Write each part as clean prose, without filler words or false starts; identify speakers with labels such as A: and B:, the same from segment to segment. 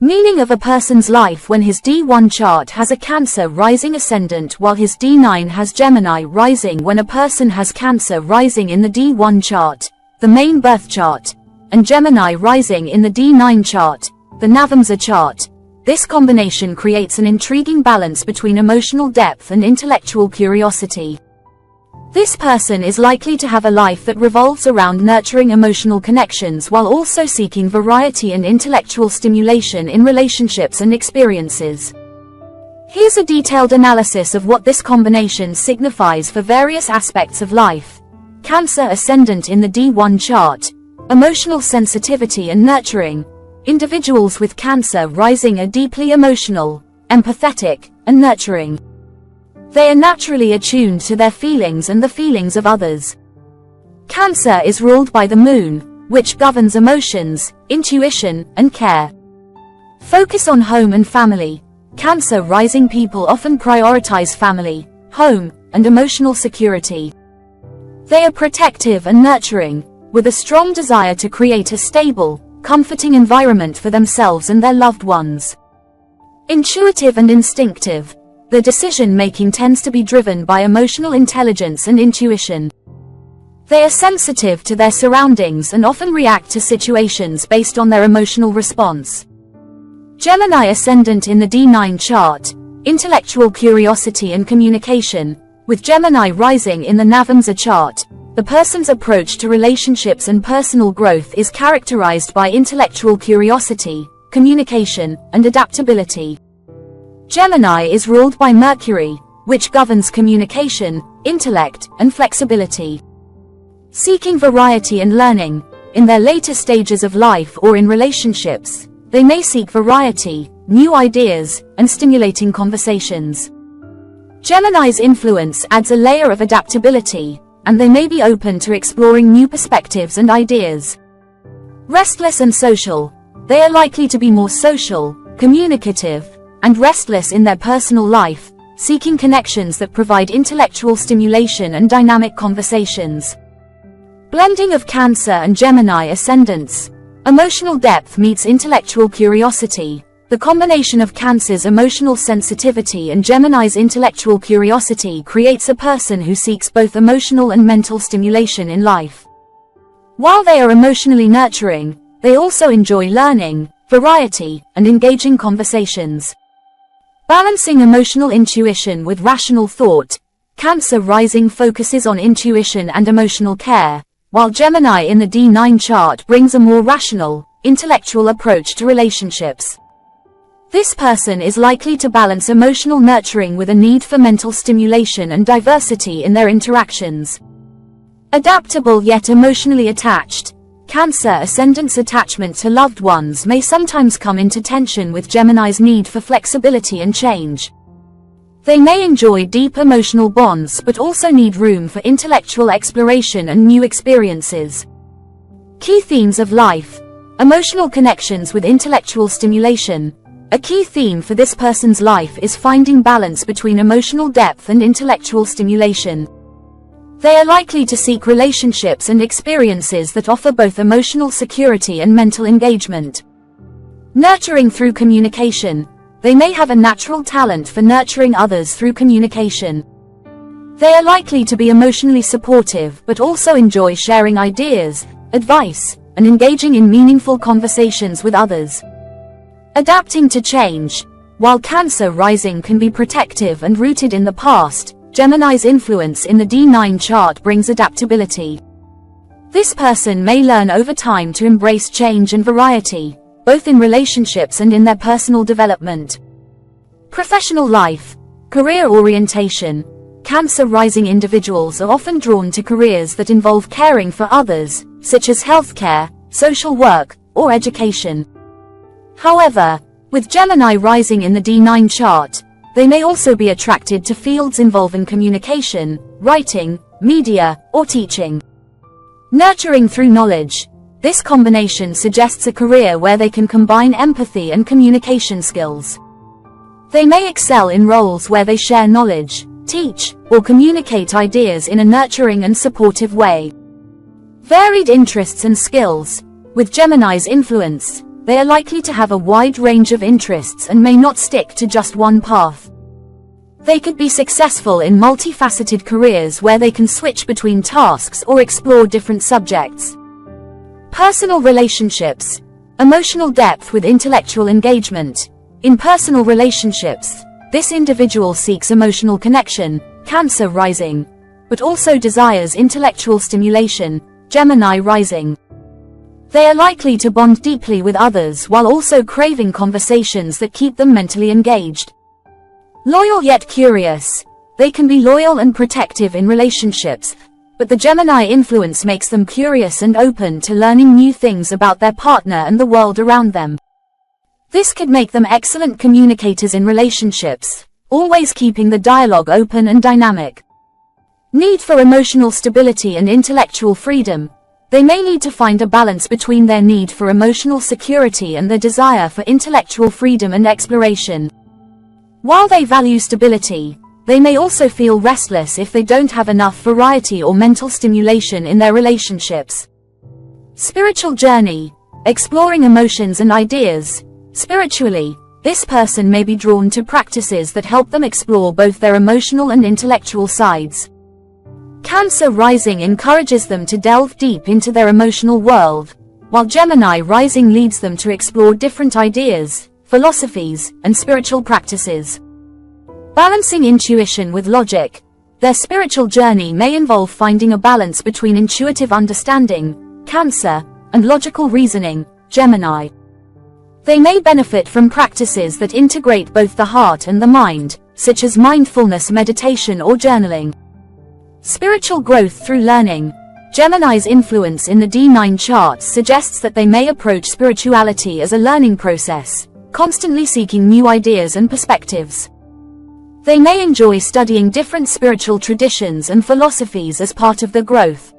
A: Meaning of a person's life when his D1 chart has a Cancer rising ascendant while his D9 has Gemini rising. When a person has Cancer rising in the D1 chart, the main birth chart, and Gemini rising in the D9 chart, the navamsa chart, this combination creates an intriguing balance between emotional depth and intellectual curiosity. This person is likely to have a life that revolves around nurturing emotional connections while also seeking variety and intellectual stimulation in relationships and experiences. Here's a detailed analysis of what this combination signifies for various aspects of life. Cancer ascendant in the D1 chart. Emotional sensitivity and nurturing. Individuals with Cancer rising are deeply emotional, empathetic, and nurturing. They are naturally attuned to their feelings and the feelings of others. Cancer is ruled by the moon, which governs emotions, intuition, and care. Focus on home and family. Cancer rising people often prioritize family, home, and emotional security. They are protective and nurturing, with a strong desire to create a stable, comforting environment for themselves and their loved ones. Intuitive and instinctive. The decision-making tends to be driven by emotional intelligence and intuition. They are sensitive to their surroundings and often react to situations based on their emotional response. Gemini ascendant in the D9 chart. Intellectual curiosity and communication. With Gemini rising in the navamsa chart, the person's approach to relationships and personal growth is characterized by intellectual curiosity, communication, and adaptability. Gemini is ruled by Mercury, which governs communication, intellect, and flexibility. Seeking variety and learning. In their later stages of life or in relationships, they may seek variety, new ideas, and stimulating conversations. Gemini's influence adds a layer of adaptability, and they may be open to exploring new perspectives and ideas. Restless and social. They are likely to be more social, communicative, and restless in their personal life, seeking connections that provide intellectual stimulation and dynamic conversations. Blending of Cancer and Gemini ascendants. Emotional depth meets intellectual curiosity. The combination of Cancer's emotional sensitivity and Gemini's intellectual curiosity creates a person who seeks both emotional and mental stimulation in life. While they are emotionally nurturing, they also enjoy learning, variety, and engaging conversations. Balancing emotional intuition with rational thought. Cancer rising focuses on intuition and emotional care, while Gemini in the D9 chart brings a more rational, intellectual approach to relationships. This person is likely to balance emotional nurturing with a need for mental stimulation and diversity in their interactions. Adaptable yet emotionally attached. Cancer ascendant's attachment to loved ones may sometimes come into tension with Gemini's need for flexibility and change. They may enjoy deep emotional bonds but also need room for intellectual exploration and new experiences. Key themes of life. Emotional connections with intellectual stimulation. A key theme for this person's life is finding balance between emotional depth and intellectual stimulation. They are likely to seek relationships and experiences that offer both emotional security and mental engagement. Nurturing through communication. They may have a natural talent for nurturing others through communication. They are likely to be emotionally supportive but also enjoy sharing ideas, advice, and engaging in meaningful conversations with others. Adapting to change. While Cancer rising can be protective and rooted in the past, Gemini's influence in the D9 chart brings adaptability. This person may learn over time to embrace change and variety, both in relationships and in their personal development. Professional life. Career orientation. Cancer rising individuals are often drawn to careers that involve caring for others, such as healthcare, social work, or education. However, with Gemini rising in the D9 chart, they may also be attracted to fields involving communication, writing, media, or teaching. Nurturing through knowledge. This combination suggests a career where they can combine empathy and communication skills. They may excel in roles where they share knowledge, teach, or communicate ideas in a nurturing and supportive way. Varied interests and skills. With Gemini's influence, they are likely to have a wide range of interests and may not stick to just one path. They could be successful in multifaceted careers where they can switch between tasks or explore different subjects. Personal relationships. Emotional depth with intellectual engagement. In personal relationships, this individual seeks emotional connection, Cancer rising, but also desires intellectual stimulation, Gemini rising. They are likely to bond deeply with others while also craving conversations that keep them mentally engaged. Loyal yet curious. They can be loyal and protective in relationships, but the Gemini influence makes them curious and open to learning new things about their partner and the world around them. This could make them excellent communicators in relationships, always keeping the dialogue open and dynamic. Need for emotional stability and intellectual freedom. They may need to find a balance between their need for emotional security and their desire for intellectual freedom and exploration. While they value stability, they may also feel restless if they don't have enough variety or mental stimulation in their relationships. Spiritual journey. Exploring emotions and ideas. Spiritually, this person may be drawn to practices that help them explore both their emotional and intellectual sides. Cancer rising encourages them to delve deep into their emotional world, while Gemini rising leads them to explore different ideas, philosophies, and spiritual practices. Balancing intuition with logic. Their spiritual journey may involve finding a balance between intuitive understanding, Cancer, and logical reasoning, Gemini. They may benefit from practices that integrate both the heart and the mind, such as mindfulness meditation or journaling. Spiritual growth through learning. Gemini's influence in the D9 chart suggests that they may approach spirituality as a learning process, constantly seeking new ideas and perspectives. They may enjoy studying different spiritual traditions and philosophies as part of their growth.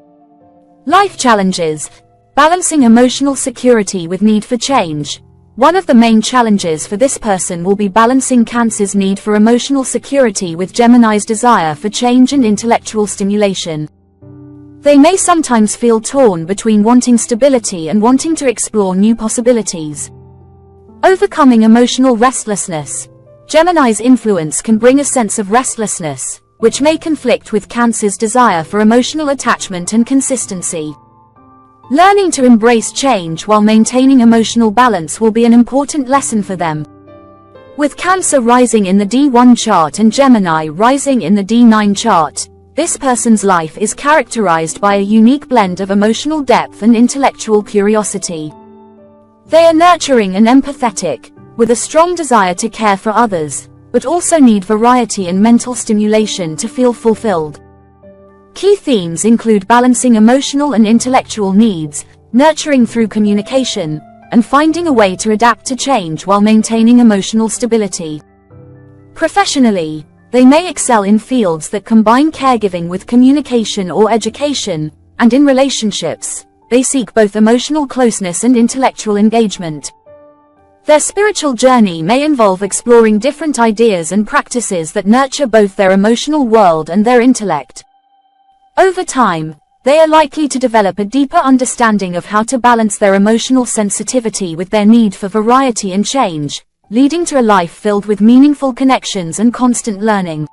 A: Life challenges. Balancing emotional security with need for change. One of the main challenges for this person will be balancing Cancer's need for emotional security with Gemini's desire for change and intellectual stimulation. They may sometimes feel torn between wanting stability and wanting to explore new possibilities. Overcoming emotional restlessness. Gemini's influence can bring a sense of restlessness, which may conflict with Cancer's desire for emotional attachment and consistency. Learning to embrace change while maintaining emotional balance will be an important lesson for them. With Cancer rising in the D1 chart and Gemini rising in the D9 chart, this person's life is characterized by a unique blend of emotional depth and intellectual curiosity. They are nurturing and empathetic, with a strong desire to care for others, but also need variety and mental stimulation to feel fulfilled. Key themes include balancing emotional and intellectual needs, nurturing through communication, and finding a way to adapt to change while maintaining emotional stability. Professionally, they may excel in fields that combine caregiving with communication or education, and in relationships, they seek both emotional closeness and intellectual engagement. Their spiritual journey may involve exploring different ideas and practices that nurture both their emotional world and their intellect. Over time, they are likely to develop a deeper understanding of how to balance their emotional sensitivity with their need for variety and change, leading to a life filled with meaningful connections and constant learning.